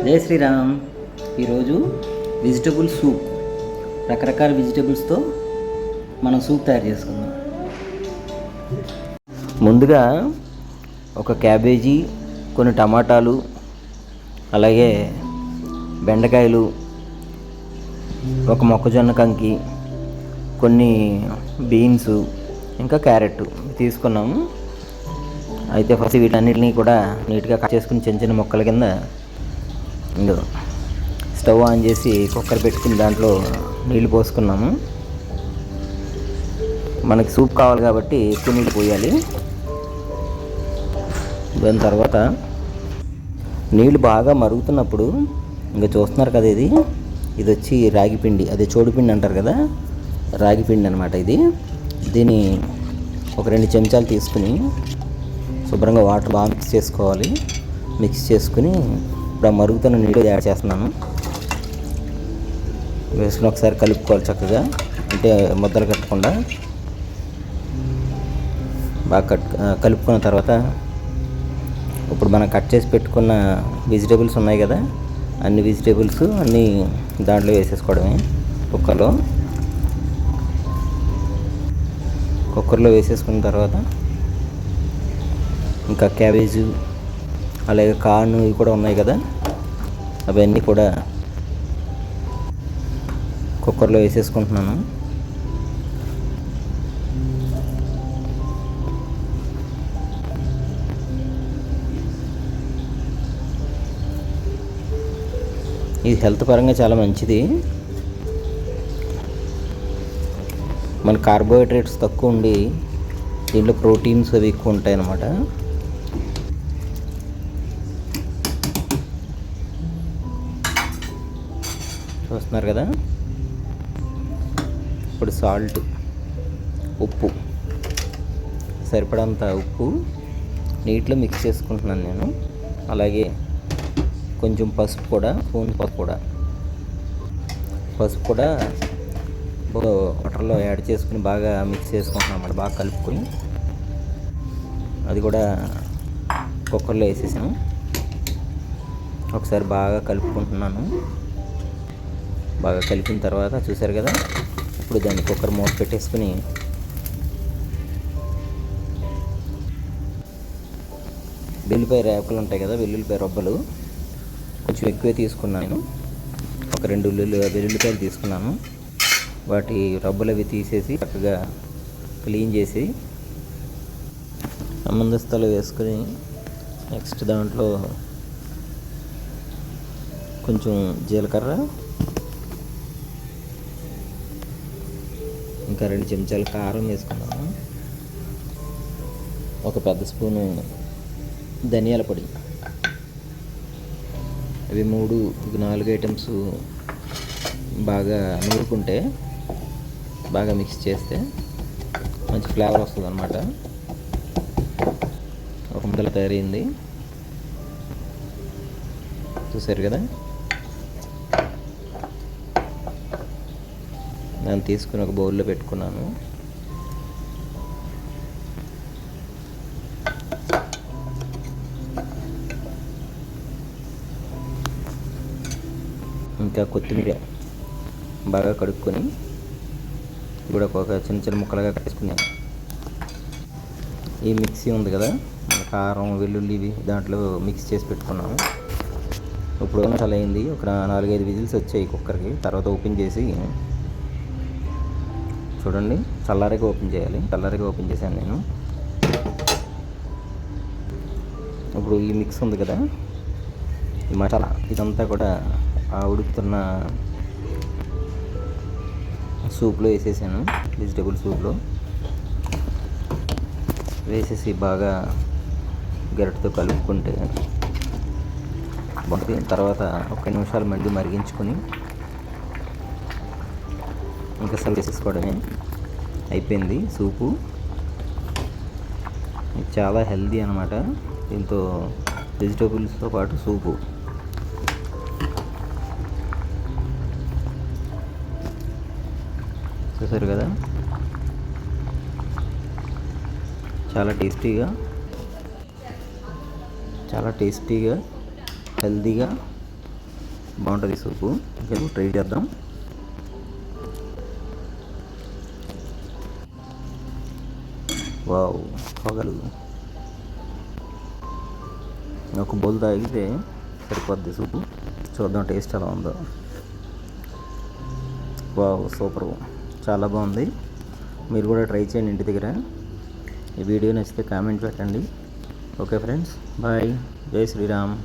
జై శ్రీరామ్. ఈరోజు vegetable soup, రకరకాల వెజిటబుల్స్తో మనం సూప్ తయారు చేసుకుందాం. ముందుగా ఒక క్యాబేజీ, కొన్ని టమాటాలు, అలాగే బెండకాయలు, ఒక మొక్కజొన్న కంకి, కొన్ని బీన్స్, ఇంకా క్యారెట్ తీసుకున్నాము. అయితే ఫస్ట్ వీటన్నిటిని కూడా నీట్గా కట్ చేసుకుని చిన్న చిన్న ముక్కల కింద స్టవ్ ఆన్ చేసి కుక్కర్ పెట్టుకుని దాంట్లో నీళ్లు పోసుకున్నాము. మనకి సూప్ కావాలి కాబట్టి ఎక్కువ నీళ్ళు పోయాలి. దాని తర్వాత నీళ్ళు బాగా మరుగుతున్నప్పుడు ఇంకా చూస్తున్నారు కదా, ఇది వచ్చి రాగి పిండి, అదే చోడుపిండి అంటారు కదా, రాగి పిండి అనమాట. దీన్ని ఒక 2 చెంచాలు తీసుకుని శుభ్రంగా వాటర్ బాగా మిక్స్ చేసుకుని ఇప్పుడు ఆ మరుగుతున్న నీళ్ళు యాడ్ చేస్తున్నాను. వేసుకుని ఒకసారి కలుపుకోవాలి చక్కగా, అంటే ముద్దలు కట్టకుండా బాగా కలుపుకున్న తర్వాత ఇప్పుడు మనం కట్ చేసి పెట్టుకున్న వెజిటేబుల్స్ ఉన్నాయి కదా, అన్ని వెజిటేబుల్స్ అన్నీ దాంట్లో వేసేసుకోవడమే. కుక్కర్లో వేసేసుకున్న తర్వాత ఇంకా క్యాబేజు, అలాగే కార్న్ ఇవి కూడా ఉన్నాయి కదా, అవన్నీ కూడా కుక్కర్లో వేసేసుకుంటున్నాను. ఇది హెల్త్ పరంగా చాలా మంచిది. మన కార్బోహైడ్రేట్స్ తక్కువ ఉండి దీంట్లో ప్రోటీన్స్ అవి ఎక్కువ ఉంటాయి అన్నమాట. చూస్తున్నారు కదా. ఇప్పుడు సాల్ట్, ఉప్పు, సరిపడంత ఉప్పు నీటిలో మిక్స్ చేసుకుంటున్నాను నేను. అలాగే కొంచెం పసుపు కూడా వాటర్లో యాడ్ చేసుకుని బాగా మిక్స్ చేసుకుంటున్నాం అన్నమాట. బాగా కలుపుకొని అది కూడా కుక్కర్లో వేసేసాను. ఒకసారి బాగా కలుపుకుంటున్నాను. బాగా కలిపిన తర్వాత చూసారు కదా, ఇప్పుడు దాన్ని కుక్కర్ మూత పెట్టేసుకుని వెల్లుల్లిపాయ రేకులు ఉంటాయి కదా, వెల్లుల్లిపాయ రొబ్బలు కొంచెం ఎక్కువే తీసుకున్నాను. ఒక 2 వెల్లుల్లిపాయలు తీసుకున్నాను. వాటి రబ్బలు అవి తీసేసి చక్కగా క్లీన్ చేసి మందస్థలో వేసుకొని నెక్స్ట్ దాంట్లో కొంచెం జీలకర్ర, ఇంకా 2 చెంచాలు కారం వేసుకున్నాను. ఒక పెద్ద స్పూను ధనియాల పొడి, అవి 4 ఐటమ్స్ బాగా నూరుకుంటే, బాగా మిక్స్ చేస్తే మంచి ఫ్లేవర్ వస్తుంది అన్నమాట. ఒక ముద్దల తయారైంది, చూసారు కదా. దాన్ని తీసుకుని ఒక బౌల్లో పెట్టుకున్నాను. ఇంకా కొత్తిమీర బాగా కడుక్కొని ఇప్పుడు ఒక చిన్న ముక్కలుగా కట్టేసుకున్నాను. ఈ మిక్సీ ఉంది కదా, మన కారం, వెల్లుల్లి ఇవి దాంట్లో మిక్స్ చేసి పెట్టుకున్నాము. ఇప్పుడు చాలా అయింది, ఒక 4-5 విజిల్స్ వచ్చాయి కుక్కర్కి. తర్వాత ఓపెన్ చేసి చూడండి, చల్లారిగా ఓపెన్ చేయాలి. చల్లారిగా ఓపెన్ చేశాను నేను. ఇప్పుడు ఈ మిక్స్ ఉంది కదా, ఈ మసాలా ఇదంతా కూడా ఆ ఉడుకుతున్న సూప్లో వేసేసాను. వెజిటేబుల్ సూప్లో వేసేసి బాగా గరిటెతో కలుపుకుంటే బాగుంటుంది. తర్వాత ఒక 5 నిమిషాలు మళ్ళీ మరిగించుకొని ఇంకా సర్వ్ వేసేసుకోవడమే. అయిపోయింది సూపు. చాలా హెల్దీ అన్నమాట. దీంతో వెజిటేబుల్స్తో పాటు సూపు. చూసారు కదా, చాలా టేస్టీగా, హెల్తీగా బాగుంటుంది సూపు. ఇంకా ట్రై చేద్దాం. వావ్, పొగలు ఒక బౌల్ తాగితే సరిపోద్ది సూపు. చూద్దాం టేస్ట్ ఎలా ఉందో. వావ్, సూపర్, చాలా బాగుంది. మీరు కూడా ట్రై చేయండి ఇంటి దగ్గర. ఈ వీడియో నచ్చితే కామెంట్ పెట్టండి. Okay friends, bye. Jai Sriram.